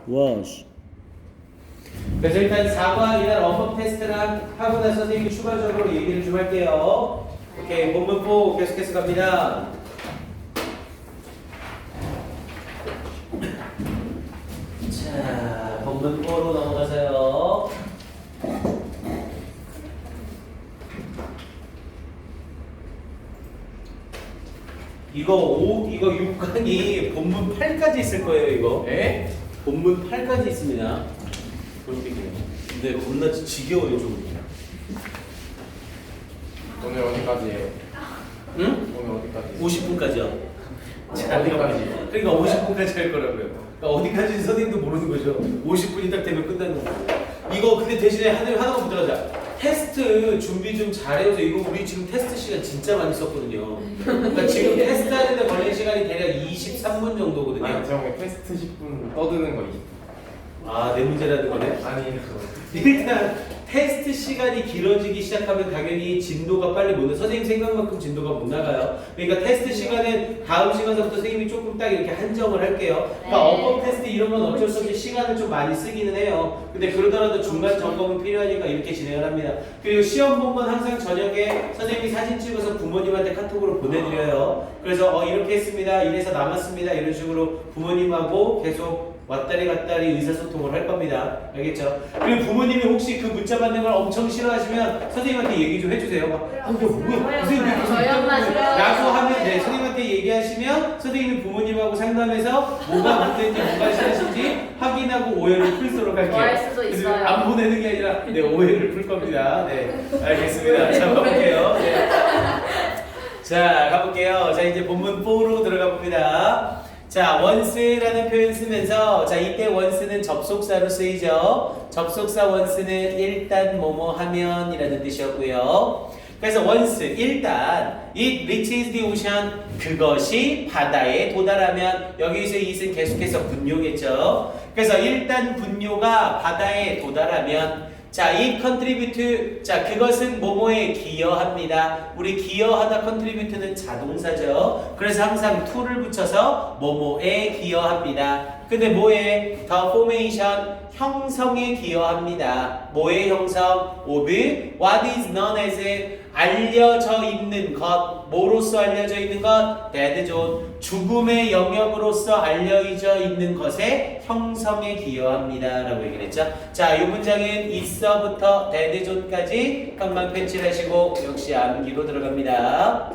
wash. 그래서 일단 4과 이날 어법 테스트랑 하고 나서 선생님이 추가적으로 얘기를 좀 할게요. 오케이, 본문 4 계속해서 갑니다. 자, 본문 4로 넘어가세요. 이거 6강이 본문 8까지 있을 거예요, 이거. 에? 본문 8까지 있습니다. 볼게요. 근데 겁나 지겨워요, 좀. 오늘 어디까지예요? 응? 오늘 어디까지? 50분까지요. 어디까지? 그러니까 50분까지 할 거라고요. 그러니까 어디까지 선생님도 모르는 거죠. 50분이 딱 되면 끝나는 거고. 이거 근데 대신에 하나만 부탁하자. 테스트 준비 좀 잘해서 이거 우리 지금 테스트 시간 진짜 많이 썼거든요. 그러니까 지금 테스트 하는데 걸린 시간이 대략 23분 정도거든요. 아니 제가 테스트 10분 떠드는 거 20분. 아, 내 문제라는 거네. 아니 일단 테스트 시간이 길어지기 시작하면 당연히 진도가 빨리 못 나. 선생님 생각만큼 진도가 못 나가요. 그러니까 테스트 시간은 다음 시간서부터 선생님이 조금 딱 이렇게 한정을 할게요. 그러니까 어법 테스트 이런 건 어쩔 수 없이 시간을 좀 많이 쓰기는 해요. 근데 그러더라도 중간 점검은 필요하니까 이렇게 진행을 합니다. 그리고 시험 본 건 항상 저녁에 선생님이 사진 찍어서 부모님한테 카톡으로 보내드려요. 그래서 이렇게 했습니다. 이래서 남았습니다. 이런 식으로 부모님하고 계속 왔다리 갔다리 의사소통을 할 겁니다. 알겠죠? 그리고 부모님이 혹시 그 문자 받는 걸 엄청 싫어하시면 선생님한테 얘기 좀 해주세요. 막, 이거 뭐야? 선생님 왜 저희 엄마 싫어요. 라고 하면 네, 선생님한테 얘기하시면 선생님이 부모님하고 상담해서 뭐가 문제인지 뭐가 싫으신지 확인하고 오해를 풀도록 할게요. 할 수도 그래서 있어요. 안 보내는 게 아니라 네, 오해를 풀 겁니다. 네, 알겠습니다. 자, 가볼게요. 네. 자, 가볼게요. 자, 이제 본문 4로 들어가 봅니다. 자, once라는 표현 쓰면서 자, 이때 once는 접속사로 쓰이죠. 접속사 once는 일단 뭐뭐 하면이라는 뜻이었고요. 그래서 once 일단 it reaches the ocean 그것이 바다에 도달하면 여기서 it은 계속해서 분요겠죠. 그래서 일단 분요가 바다에 도달하면 자, 이 contribute, 자, 그것은 뭐뭐에 기여합니다. 우리 기여하다 contribute는 자동사죠. 그래서 항상 to를 붙여서 뭐뭐에 기여합니다. 근데 뭐에? The formation, 형성에 기여합니다. 뭐의 형성? of what is known as 알려져 있는 것. 뭐로서 알려져 있는 것? dead zone. 죽음의 영역으로서 알려져 있는 것의 형성에 기여합니다. 라고 얘기를 했죠. 자, 이 문장은 있어부터 dead zone까지 금방 펜칠하시고 역시 암기로 들어갑니다.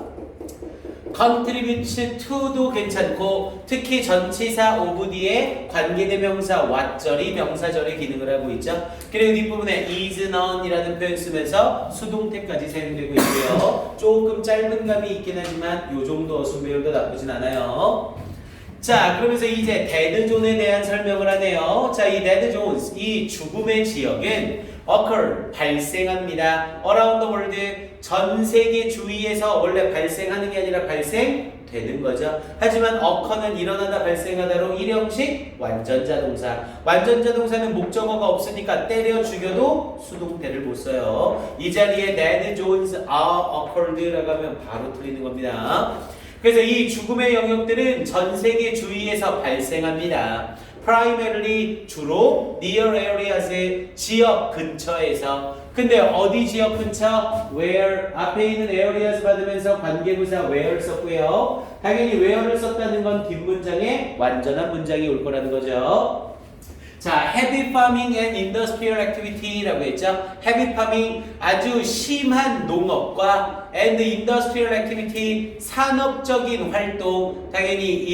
contribute to도 괜찮고 특히 전치사 of 뒤에 관계대명사 what절이 명사절의 기능을 하고 있죠. 그리고 뒷부분에 is none이라는 표현 쓰면서 수동태까지 사용되고 있고요. 조금 짧은 감이 있긴 하지만 이 정도 어순 배우도 나쁘진 않아요. 자, 그러면서 이제 데드 존에 대한 설명을 하네요. 자, 이 데드 존, 이 죽음의 지역은 occur, 발생합니다. around the world, 전 세계 주위에서 원래 발생하는 게 아니라 발생되는 거죠. 하지만 occur는 일어나다 발생하다로 일형식 완전자동사. 완전자동사는 목적어가 없으니까 때려 죽여도 수동태를 못 써요. 이 자리에 dead zones are occurred라고 하면 바로 틀리는 겁니다. 그래서 이 죽음의 영역들은 전 세계 주위에서 발생합니다. primarily 주로 near areas 지역 근처에서. 근데 어디 지역 근처? where 앞에 있는 areas 받으면서 관계부사 where 썼고요. 당연히 where를 썼다는 건 뒷문장에 완전한 문장이 올 거라는 거죠. 자, heavy farming and industrial activity라고 했죠. heavy farming 아주 심한 농업과 and industrial activity 산업적인 활동. 당연히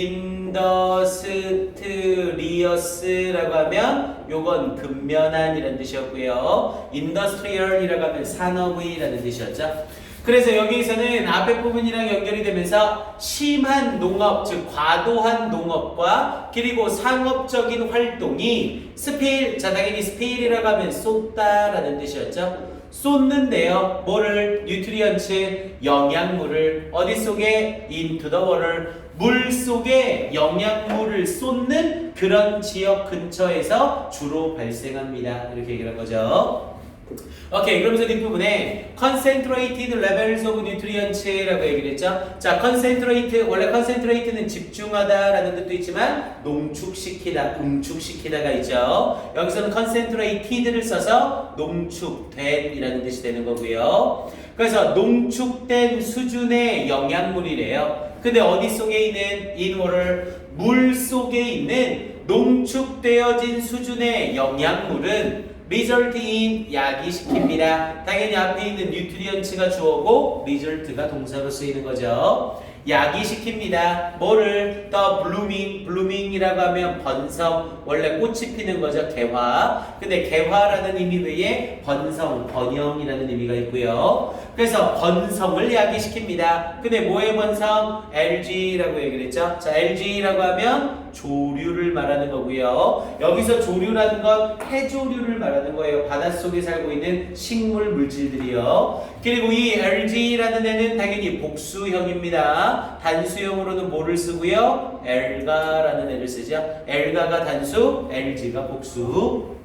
industrious라고 하면 요건 근면한이라는 뜻이었고요. industrial이라고 하면 산업의라는 뜻이었죠. 그래서 여기에서는 앞에 부분이랑 연결이 되면서 심한 농업, 즉 과도한 농업과 그리고 상업적인 활동이 스페일, 자 당연히 스페일이라고 하면 쏟다라는 뜻이었죠. 쏟는데요. 뭐를? 뉴트리언츠, 영양물을 어디 속에? into the water, 물 속에 영양물을 쏟는 그런 지역 근처에서 주로 발생합니다. 이렇게 얘기를 한 거죠. 오케이, 그러면서 뒷부분에 concentrated levels of nutrients라고 얘기를 했죠. 자, concentrate, 원래 concentrate는 집중하다라는 뜻도 있지만 농축시키다, 응축시키다가 있죠. 여기서는 concentrated를 써서 농축된이라는 뜻이 되는 거고요. 그래서 농축된 수준의 영양물이래요. 근데 어디 속에 있는 in water, 물 속에 있는 농축되어진 수준의 영양물은 result in 야기시킵니다. 당연히 앞에 있는 nutrients가 주어고 result가 동사로 쓰이는 거죠. 야기시킵니다. 뭐를? The blooming이라고 하면 번성, 원래 꽃이 피는 거죠. 개화. 근데 개화라는 의미 외에 번성, 번영이라는 의미가 있고요. 그래서 번성을 야기시킵니다. 근데 뭐의 번성? LG라고 얘기를 했죠. 자, LG라고 하면 조류를 말하는 거고요. 여기서 조류라는 건 해조류를 말하는 거예요. 바닷속에 살고 있는 식물 물질들이요. 그리고 이 LG라는 애는 당연히 복수형입니다. 단수형으로는 뭐를 쓰고요? 엘가라는 애를 쓰죠. 엘가가 단수, LG가 복수.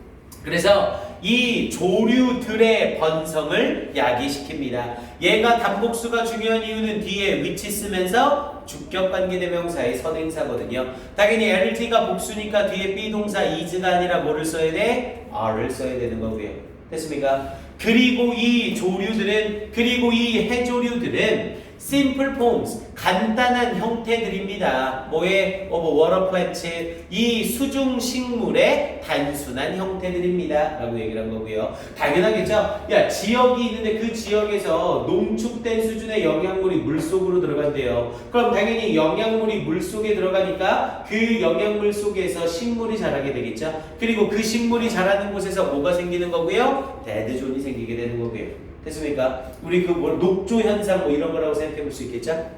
그래서 이 조류들의 번성을 야기시킵니다. 얘가 단복수가 중요한 이유는 뒤에 위치 쓰면서 주격관계대명사의 선행사거든요. 당연히 LG가 복수니까 뒤에 B동사 is가 아니라 뭐를 써야 돼? R을 써야 되는 거고요. 됐습니까? 그리고 이 조류들은, 그리고 이 해조류들은 simple forms, 간단한 형태들입니다. 뭐의? of water plants, 이 수중 식물의 단순한 형태들입니다. 라고 얘기를 한 거고요. 당연하겠죠? 야, 지역이 있는데 그 지역에서 농축된 수준의 영양물이 물속으로 들어간대요. 그럼 당연히 영양물이 물속에 들어가니까 그 영양물 속에서 식물이 자라게 되겠죠? 그리고 그 식물이 자라는 곳에서 뭐가 생기는 거고요? 데드존이 생기게 되는 거고요. 됐습니까? 우리 그 뭐 녹조 현상 뭐 이런 거라고 생각해 볼 수 있겠죠?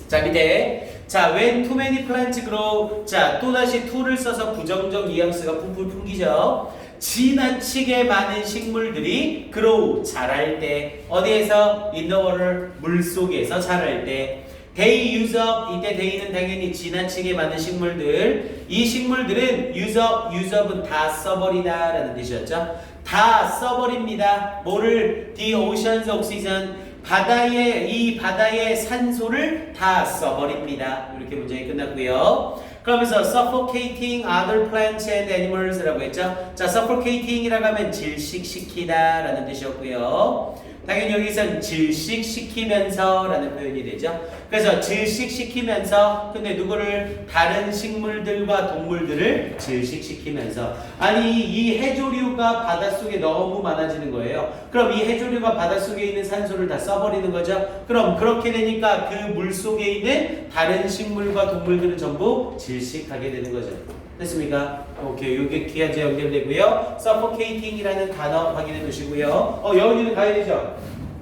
자, 밑에 자, when too many plants grow. 자, 또다시 to를 써서 부정적 뉘앙스가 풀풀 풍기죠. 지나치게 많은 식물들이 grow, 자랄 때 어디에서? in the water, 물 속에서 자랄 때 they use up, 이때 they는 당연히 지나치게 많은 식물들. 이 식물들은 use up은 다 써버리다 라는 뜻이었죠. 다 써버립니다. 뭐를? The ocean's oxygen, 이 바다의 산소를 다 써버립니다. 이렇게 문장이 끝났고요. 그러면서 suffocating other plants and animals라고 했죠. 자, suffocating이라고 하면 질식시키다 라는 뜻이었고요. 당연히 여기서는 질식시키면서 라는 표현이 되죠. 그래서 질식시키면서, 근데 누구를? 다른 식물들과 동물들을 질식시키면서. 아니, 이 해조류가 바닷속에 너무 많아지는 거예요. 그럼 이 해조류가 바닷속에 있는 산소를 다 써버리는 거죠. 그럼 그렇게 되니까 그 물속에 있는 다른 식물과 동물들은 전부 질식하게 되는 거죠. 됐습니까? 오케이, 요게 기하제 연결되고요. suffocating이라는 단어 확인해 두시고요. 여운이는 가야 되죠?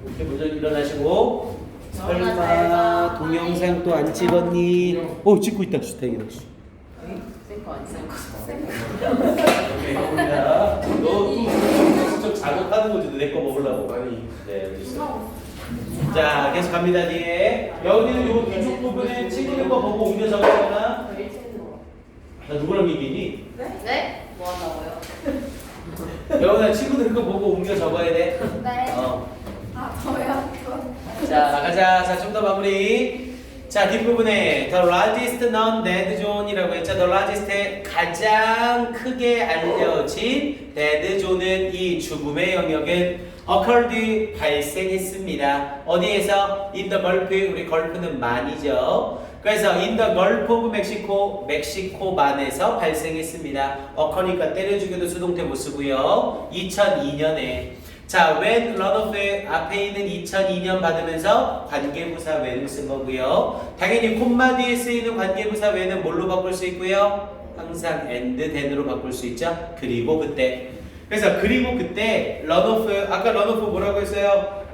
이렇게 먼저 일어나시고. 설마 동영상 또 안 찍었니? 찍고 있다. 다행이다. 쌩거 안 쌩거. 오케이, 갑니다. 너 직접 자극하는 거지. 내 거 먹으려고. 아니, 네, 알겠습니다. 자, 계속 갑니다. 뒤에. 여기는 요 뒤쪽 부분에 찍는 거 보고 옮겨 적었잖아. 나 누구랑 얘기니? 네? 뭐 한다고요? 여우나 친구들 거 보고 옮겨 적어야 돼. 네. 저요? 자, 가자. 자, 좀 더 마무리. 자, 뒷부분에 the largest non-dead zone이라고 했죠. the largest의 가장 크게 알려진 dead zone은 이 죽음의 영역은 occurred, 발생했습니다. 어디에서? in the Gulf, 우리 걸프는 만이죠. 그래서 in the Gulf of Mexico, 멕시코만에서 발생했습니다. occur니까 때려주기도 수동태 못 쓰고요. 2002년에. 자, when runoff 앞에 있는 2002년 받으면서 관계부사 when을 쓴 거고요. 당연히 콤마 뒤에 쓰이는 관계부사 when은 뭘로 바꿀 수 있고요? 항상 and then으로 바꿀 수 있죠. 그리고 그때. 그래서 그리고 그때 runoff, 아까 runoff 뭐라고 했어요?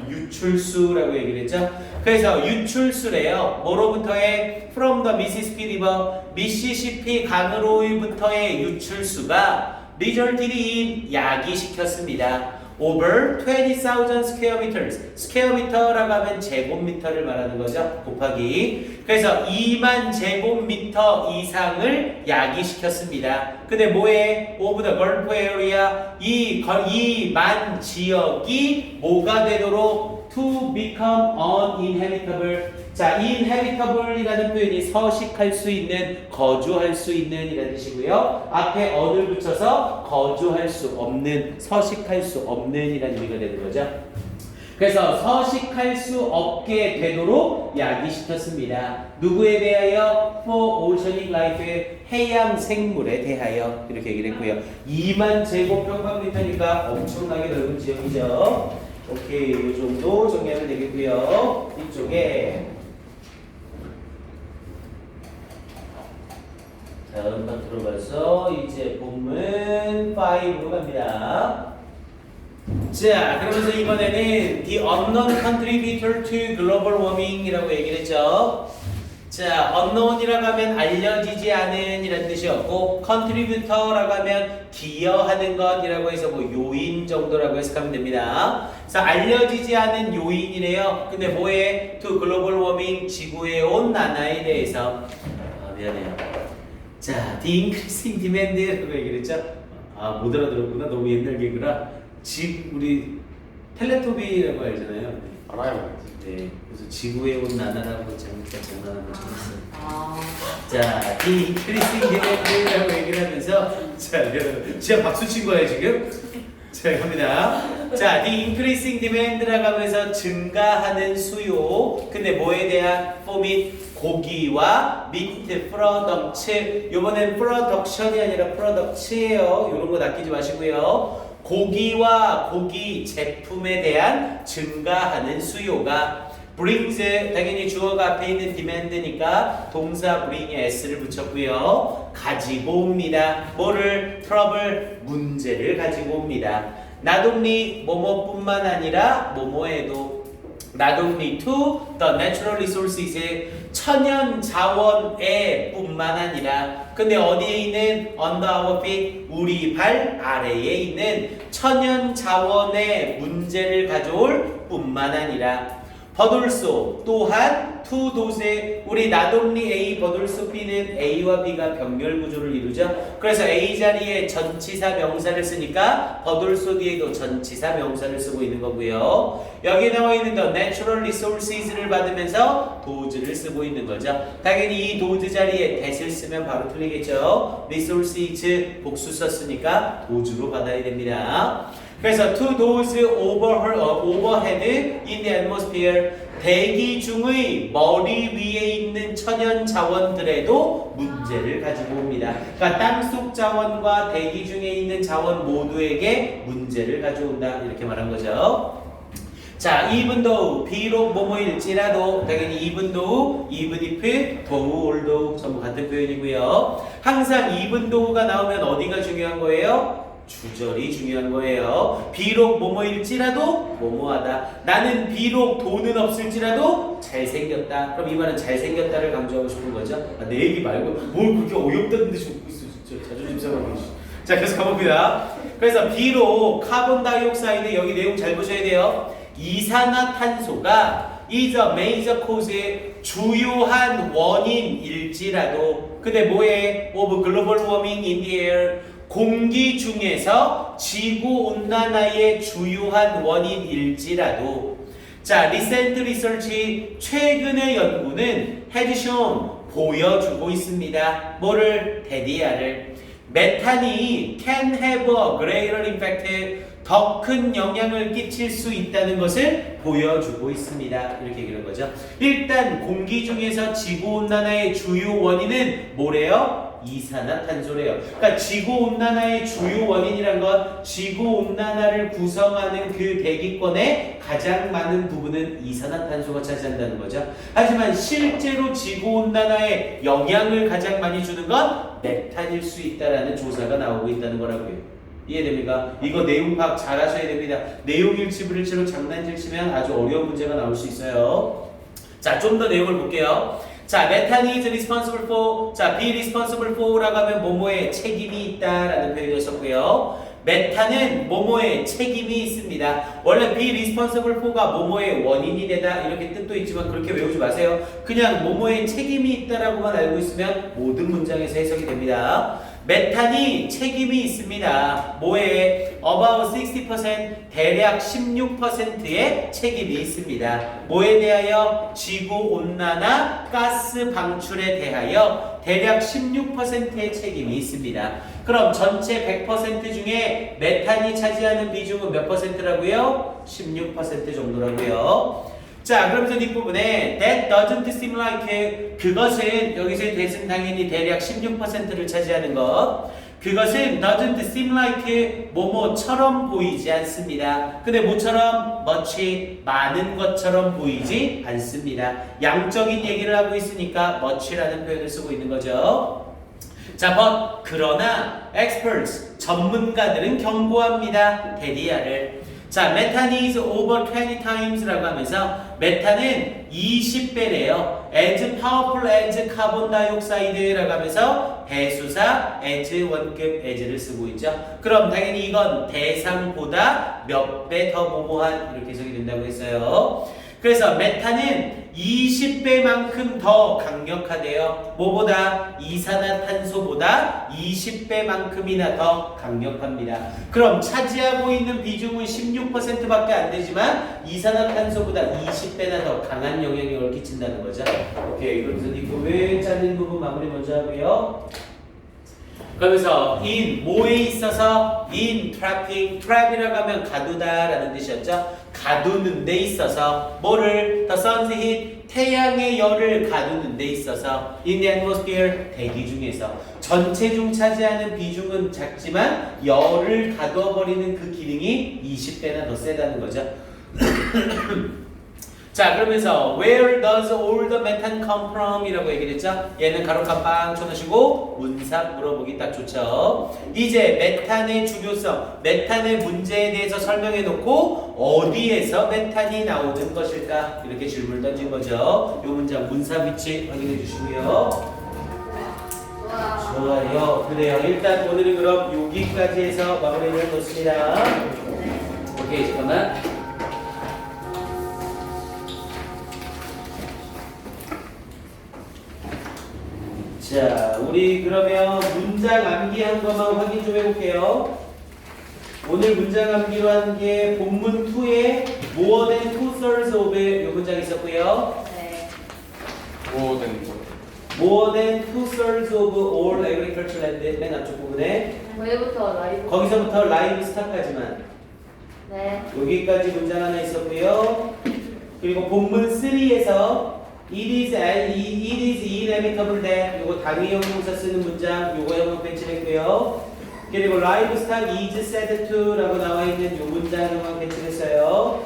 유출수라고 얘기를 했죠. 그래서 유출수래요. 뭐로부터의? From the Mississippi River, 미시시피 강으로부터의 유출수가 resulted in 야기시켰습니다. over 20,000 square meters. square meter라고 하면 제곱미터를 말하는 거죠. 곱하기. 그래서 2만 제곱미터 이상을 야기시켰습니다. 근데 뭐에? over the Gulf area. 이만 지역이 뭐가 되도록 to become uninhabitable. 자, inhabitable이라는 표현이 서식할 수 있는, 거주할 수 있는 이라는 뜻이고요. 앞에 on을 붙여서 거주할 수 없는, 서식할 수 없는 이라는 의미가 되는 거죠. 그래서 서식할 수 없게 되도록 야기시켰습니다. 누구에 대하여? For oceanic life, 해양 생물에 대하여 이렇게 얘기를 했고요. 2만 제곱평방미터니까 엄청나게 넓은 지역이죠. 오케이, 이 정도 정리하면 되겠고요. 이쪽에 다음 파트로 가서 이제 본문 5로 갑니다. 자, 그러면서 이번에는 the unknown contributor to global warming이라고 얘기를 했죠. 자, unknown이라고 하면 알려지지 않은 이라는 뜻이었고, contributor라고 하면 기여하는 것이라고 해서 뭐 요인 정도라고 해석하면 됩니다. 그래서 알려지지 않은 요인이래요. 근데 뭐에? to global warming, 지구의 온난화에 대해서. 미안해요. 자, the increasing demand라고 얘기를 했죠. 못 알아들었구나. 너무 옛날 개그라. 우리 텔레토비라고 알잖아요. 알아요. 네, 그래서 지구의 온난화라고 장난하는 거 있어요. 아. 자, the increasing demand라고 얘기를 하면서, 자, 여러분, 진짜 박수 친 거예요 지금? 자, 갑니다. 자, the increasing demand라고 하면서 증가하는 수요. 근데 뭐에 대한? for meat, 고기와 meat products. 요번엔 production이 아니라 products예요. 요런 거 낚이지 마시고요. 고기와 고기 제품에 대한 증가하는 수요가 brings, 당연히 주어가 앞에 있는 demand니까 동사 bring에 s를 붙였고요. 가지고 옵니다. 뭐를? trouble, 문제를 가지고 옵니다. not only 뭐뭐뿐만 아니라 뭐뭐에도 not only to the natural resources, 천연 자원에 뿐만 아니라, 근데 어디에 있는? under our feet, 우리 발 아래에 있는 천연 자원의 문제를 가져올 뿐만 아니라, but also 또한 to those, 우리 not only A but also B는 A와 B가 병렬 구조를 이루죠. 그래서 A 자리에 전치사 명사를 쓰니까 but also 뒤에도 전치사 명사를 쓰고 있는 거고요. 여기 나와 있는 the natural resources를 받으면서 does를 쓰고 있는 거죠. 당연히 이 does 자리에 that을 쓰면 바로 틀리겠죠. resources 복수 썼으니까 does로 받아야 됩니다. 그래서 to those overhead in the atmosphere, 대기 중의 머리 위에 있는 천연 자원들에도 문제를 가지고 옵니다. 그러니까 땅속 자원과 대기 중에 있는 자원 모두에게 문제를 가져온다, 이렇게 말한 거죠. 자, even though, 비록 뭐뭐일지라도, 당연히 even though, even if, though, although 전부 같은 표현이고요. 항상 even though가 나오면 어디가 중요한 거예요? 주절이 중요한 거예요. 비록 뭐뭐일지라도 뭐뭐하다. 나는 비록 돈은 없을지라도 잘생겼다. 그럼 이 말은 잘생겼다를 강조하고 싶은 거죠. 내 얘기 말고 뭘 그렇게 어이없다는 듯이 웃고 있어. 진짜 자존심 상하네. 자, 계속 가봅니다. 그래서 비록 카본 다이옥사이드, 여기 내용 잘 보셔야 돼요. 이산화탄소가 is a major cause의 주요한 원인일지라도, 근데 뭐에? of global warming in the air, 공기 중에서 지구온난화의 주요한 원인일지라도. 자, recent research, 최근의 연구는 had shown, 보여주고 있습니다. 뭐를? 데디아를. 메탄이 can have a greater impact, 더 큰 영향을 끼칠 수 있다는 것을 보여주고 있습니다. 이렇게 얘기하는 거죠. 일단 공기 중에서 지구온난화의 주요 원인은 뭐래요? 이산화탄소래요. 그러니까 지구온난화의 주요 원인이란 건 지구온난화를 구성하는 그 대기권의 가장 많은 부분은 이산화탄소가 차지한다는 거죠. 하지만 실제로 지구온난화에 영향을 가장 많이 주는 건 메탄일 수 있다라는 조사가 나오고 있다는 거라고요. 이해됩니까? 이거 내용 파악 잘 하셔야 됩니다. 내용 일치불일치로 장난질 치면 아주 어려운 문제가 나올 수 있어요. 자, 좀 더 내용을 볼게요. 자, 메탄이 is responsible for, 자, be responsible for라고 하면 뭐뭐에 책임이 있다라는 표현이었었고요. 메타는 뭐뭐의 책임이 있습니다. 원래 be responsible for가 뭐뭐의 원인이 되다 이렇게 뜻도 있지만 그렇게 외우지 마세요. 그냥 뭐뭐의 책임이 있다라고만 알고 있으면 모든 문장에서 해석이 됩니다. 메탄이 책임이 있습니다. 뭐에? about 60% 대략 16%의 책임이 있습니다. 뭐에 대하여? 지구온난화 가스 방출에 대하여 대략 16%의 책임이 있습니다. 그럼 전체 100% 중에 메탄이 차지하는 비중은 몇 %라고요? 16% 정도라고요. 자, 그러면서 뒷부분에 that doesn't seem like 그것은 여기서의 that은 당연히 대략 16%를 차지하는 것. 그것은 doesn't seem like 뭐뭐처럼 보이지 않습니다. 근데 뭐처럼? much 많은 것처럼 보이지 않습니다. 양적인 얘기를 하고 있으니까 much라는 표현을 쓰고 있는 거죠. 자, but 그러나 experts 전문가들은 경고합니다. 대리아를. 자, 메탄 is over 20 times라고 하면서 메탄은 20배래요. as powerful as carbon dioxide라고 하면서 배수사 as 원급 as를 쓰고 있죠. 그럼 당연히 이건 대상보다 몇 배 더 뭐뭐한 이렇게 해석이 된다고 했어요. 그래서 메탄은 20배만큼 더 강력하대요. 뭐보다? 이산화탄소보다 20배만큼이나 더 강력합니다. 그럼 차지하고 있는 비중은 16%밖에 안 되지만 이산화탄소보다 20배나 더 강한 영향력을 끼친다는 거죠. 오케이, 그러면서 이 부분 짜는 부분 마무리 먼저 하고요. 그러면서 in 뭐에 있어서 in trapping trap이라고 하면 가두다라는 뜻이었죠. 가두는 데 있어서 뭐를 the sun's heat 태양의 열을 가두는 데 있어서 in the atmosphere 대기 중에서 전체 중 차지하는 비중은 작지만 열을 가두어 버리는 그 기능이 20배나 더 세다는 거죠. 자, 그러면서 where does all the methane come from? 이라고 얘기를 했죠. 얘는 가로칸 빵 쳐놓으시고 문사 물어보기 딱 좋죠. 이제 메탄의 중요성, 메탄의 문제에 대해서 설명해 놓고 어디에서 메탄이 나오는 것일까? 이렇게 질문을 던진 거죠. 이 문장 문사 위치 확인해 주시고요. 좋아요. 그래요. 일단 오늘은 그럼 여기까지 해서 마무리를 해놓습니다. 오케이, 잠깐만. 자, 우리 그러면 문장 암기한 것만 확인 좀 해볼게요. 오늘 문장 암기로 한 게 본문 2에 more than 2/3 of 이 문장 있었고요. 네. more than 2/3 of all agricultural land 맨 앞쪽 부분에 거기부터 라이브. 거기서부터 라이브 스타까지만 네. 여기까지 문장 하나 있었고요. 그리고 본문 3에서 it is inevitable that 요거 당위 형용사 쓰는 문장 요거 형용 배치했고요. 그리고 livestock is said to라고 나와 있는 요 문장 형용 배치했어요.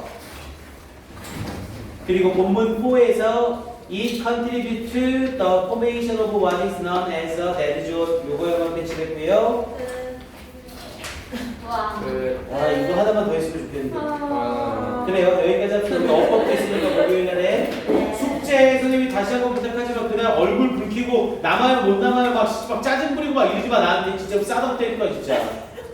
그리고 본문 4에서 it contributes to the formation of what is known as a dead zone 요거 형용 배치했고요. 와. 아 이거 하나만 더 했으면 좋겠는데. 그래요. 여기까지 합시다. 우리 업법도 있으니까 목요일날에 숙제 선생님이 다시 한번 부탁하지만 그날 얼굴 붉히고 남아요 못 남아요 막 짜증 부리고 막 이러지 마. 나한테 진짜 싸덕 때릴 거야 진짜.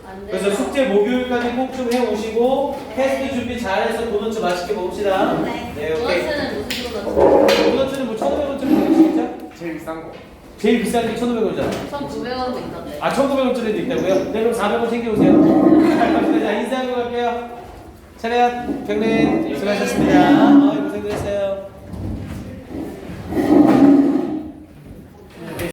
안 돼. 그래서 숙제 목요일까지 꼭 좀 해오시고 테스트 준비 잘해서 도넛 맛있게 먹읍시다. 네, 오케이. 도넛은 무슨 도넛? 도넛은 뭐 1,500원짜리 되시겠죠? 제일 비싼 거. 제일 비싼 게 1,500원이잖아. 1,900원도 있던데. 아 1,900원짜리도 있다고요? 네 그럼 400원 챙겨오세요. 자 인사하고 갈게요. 차렷 경례 수고하셨습니다. 고생도 했어요.